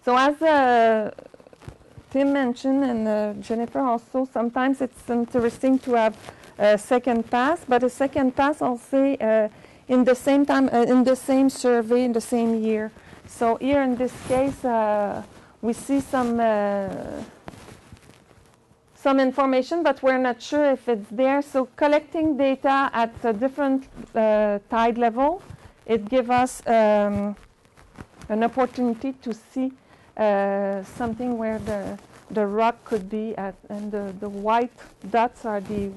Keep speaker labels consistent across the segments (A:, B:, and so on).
A: So as Tim mentioned, and Jennifer also, sometimes it's interesting to have a second pass, but a second pass, I'll say, in the same time, in the same survey, in the same year. So here in this case, we see some information, but we're not sure if it's there. So collecting data at a different tide level, it gives us an opportunity to see something where the rock could be at, and the white dots are the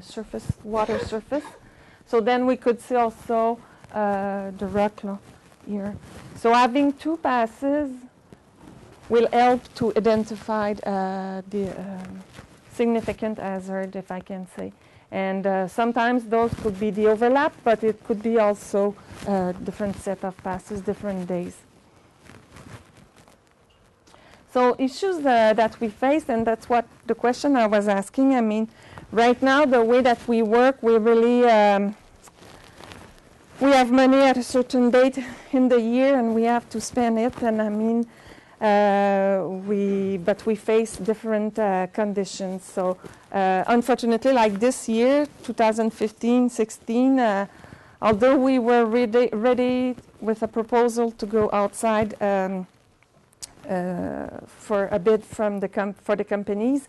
A: surface, water surface. So then we could see also the rock here. So having two passes will help to identify the significant hazard, if I can say. And sometimes those could be the overlap, but it could be also different set of passes, different days. So issues that we face, and that's what the question I was asking. I mean, right now, the way that we work, we really, we have money at a certain date in the year, and we have to spend it. And I mean, but we face different conditions. So unfortunately, like this year, 2015-16, although we were ready with a proposal to go outside for a bid from for the companies,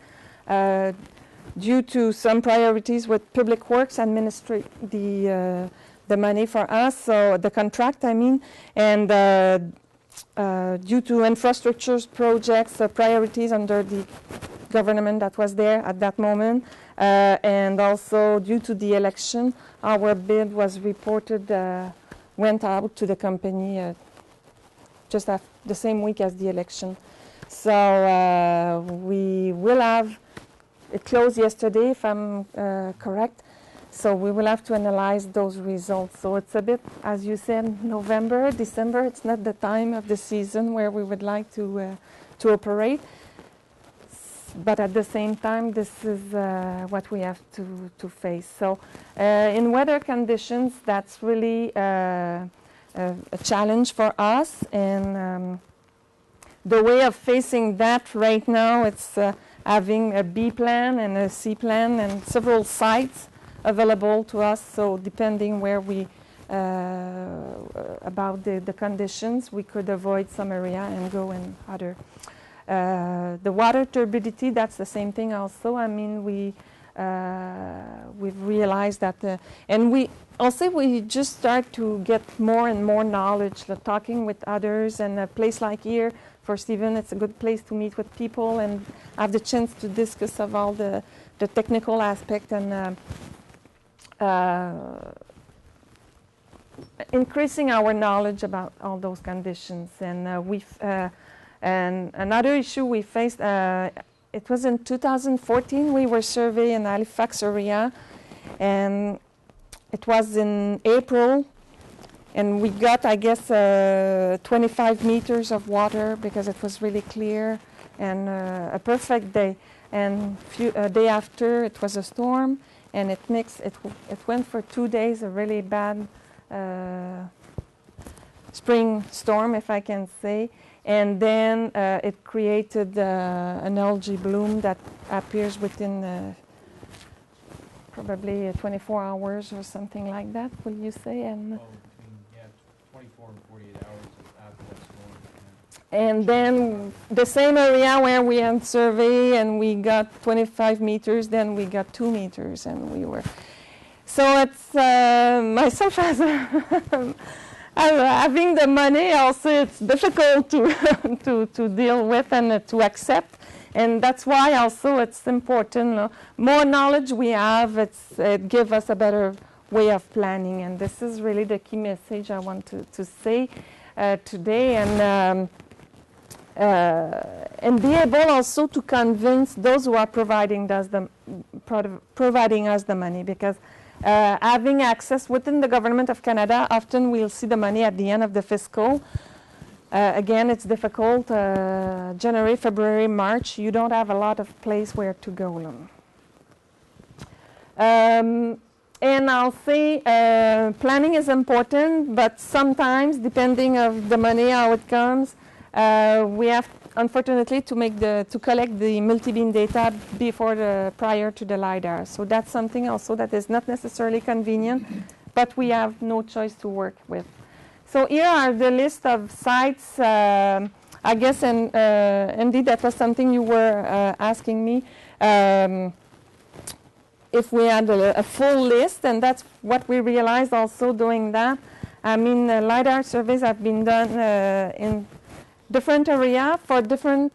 A: due to some priorities with Public Works administrate the money for us, so the contract, I mean, and due to infrastructure projects, priorities under the government that was there at that moment, and also due to the election, our bid was reported, went out to the company just after the same week as the election. So we will have, it closed yesterday if I'm correct, so we will have to analyze those results. So it's a bit, as you said, November, December, it's not the time of the season where we would like to operate. But at the same time, this is what we have to face. So in weather conditions, that's really a challenge for us. And the way of facing that right now, it's having a B plan and a C plan and several sites available to us. So depending where we, about the conditions, we could avoid some area and go in other. The water turbidity, that's the same thing also. I mean, we've realized that, and we just start to get more and more knowledge, talking with others, and a place like here, for Stephen, it's a good place to meet with people and have the chance to discuss of all the technical aspect and increasing our knowledge about all those conditions. And and another issue we faced, it was in 2014, we were surveying in Halifax area, and it was in April, and we got, I guess, 25 meters of water because it was really clear, and a perfect day. And a day after, it was a storm, and it went for 2 days, a really bad spring storm, if I can say. And then it created an algae bloom that appears within probably 24 hours or something like that, will you say? And
B: 24 and 48 hours after that storm.
A: And then the same area where we had survey and we got 25 meters, then we got 2 meters, and we were. So it's myself as having the money also, it's difficult to deal with and to accept, and that's why also it's important. More knowledge we have, it gives us a better way of planning, and this is really the key message I want to say today, and be able also to convince those who are providing us the money, because having access within the Government of Canada, often we'll see the money at the end of the fiscal. Again, it's difficult. January, February, March, you don't have a lot of place where to go. And I'll say planning is important, but sometimes, depending on the money, how it comes, We have, unfortunately, to collect the multi-beam data prior to the LiDAR. So that's something also that is not necessarily convenient, but we have no choice to work with. So here are the list of sites. I guess, and indeed, that was something you were asking me. If we had a full list, and that's what we realized also doing that. I mean, LiDAR surveys have been done in different areas for different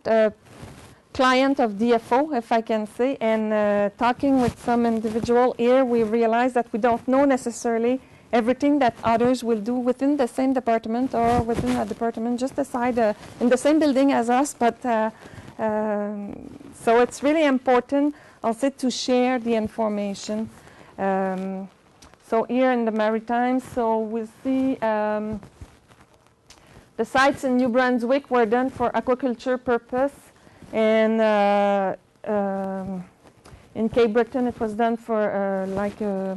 A: client of DFO, if I can say, and talking with some individual here, we realized that we don't know necessarily everything that others will do within the same department or within a department just aside in the same building as us, but so it's really important also to share the information. So here in the Maritime, so we see the sites in New Brunswick were done for aquaculture purpose, and in Cape Breton it was done for like a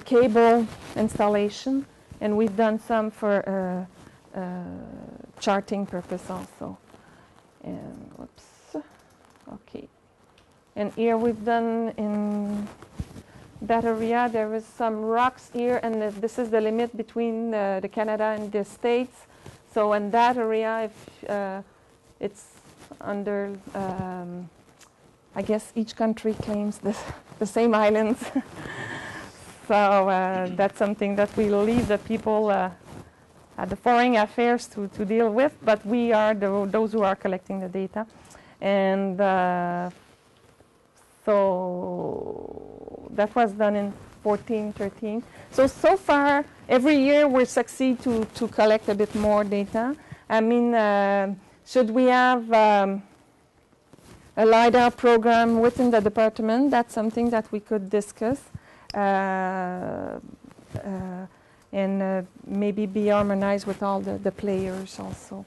A: cable installation, and we've done some for charting purpose also. And whoops, okay. And here we've done in that area, there is some rocks here, and this is the limit between the Canada and the States. So in that area, if it's under, I guess each country claims the same islands. So that's something that we leave the people at the foreign affairs to deal with, but we are those who are collecting the data. And so that was done in 14-13. So far, every year we succeed to collect a bit more data. I mean, should we have a LiDAR program within the department? That's something that we could discuss. And maybe be harmonized with all the players also.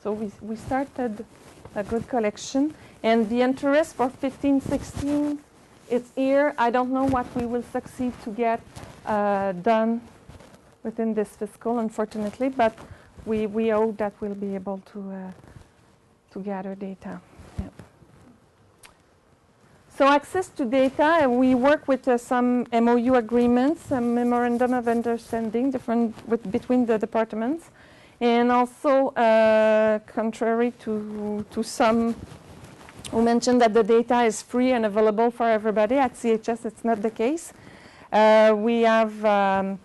A: So we started a good collection, and the interest for 15-16, it's here. I don't know what we will succeed to get done within this fiscal, unfortunately, but we hope that we'll be able to gather data. Yeah. So access to data, we work with some MOU agreements, a memorandum of understanding between the departments, and also contrary to some who mentioned that the data is free and available for everybody, at CHS it's not the case. We have, how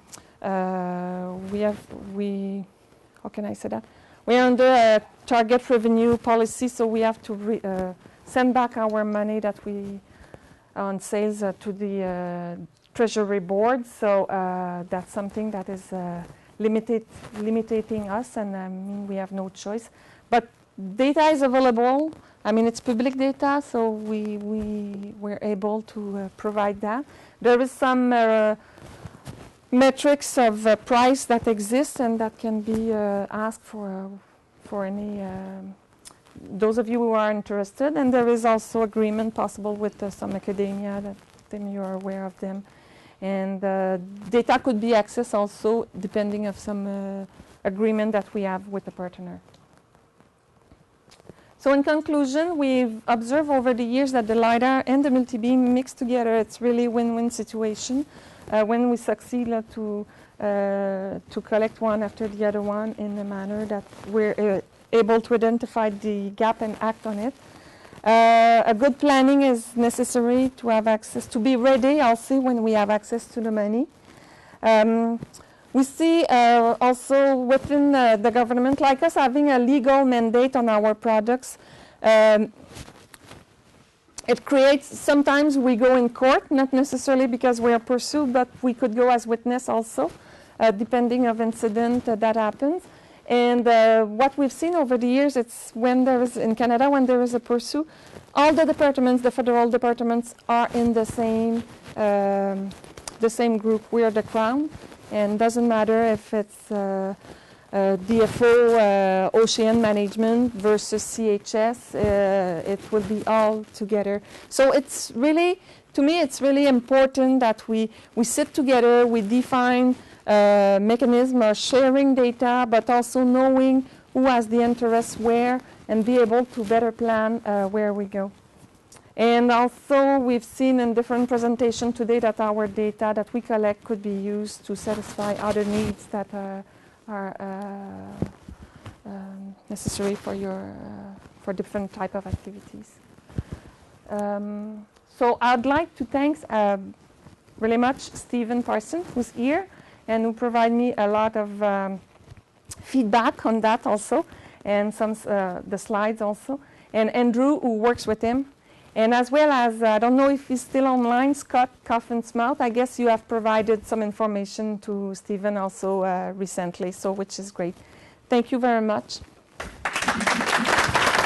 A: can I say that? We're under a target revenue policy, so we have to send back our money that we on sales to the Treasury Board. So that's something that is limiting us, and I mean, we have no choice. But data is available. I mean, it's public data, so we're able to provide that. There is some metrics of price that exist and that can be asked for any those of you who are interested. And there is also agreement possible with some academia that you are aware of them. And data could be accessed also depending of some agreement that we have with the partner. So in conclusion, we've observed over the years that the LiDAR and the multi-beam mixed together, it's really win-win situation. When we succeed to collect one after the other one in a manner that we're able to identify the gap and act on it. A good planning is necessary to have access, to be ready also when we have access to the money. We see also within the government, like us, having a legal mandate on our products. It creates, sometimes we go in court, not necessarily because we are pursued, but we could go as witness also, depending on incident that happens. And what we've seen over the years, it's when there is, in Canada, when there is a pursuit, all the departments, the federal departments, are in the same group. We are the Crown, and doesn't matter if it's DFO, Ocean Management versus CHS, it will be all together. So it's really, to me, it's really important that we sit together, we define mechanism of sharing data, but also knowing who has the interest where, and be able to better plan where we go. And also, we've seen in different presentations today that our data that we collect could be used to satisfy other needs that are necessary for different type of activities. So I'd like to thank really much Stephen Parson, who's here, and who provide me a lot of feedback on that also, and some the slides also, and Andrew, who works with him. And as well as, I don't know if he's still online, Scott Coffin-Smouth. I guess you have provided some information to Stephen also recently, so which is great. Thank you very much.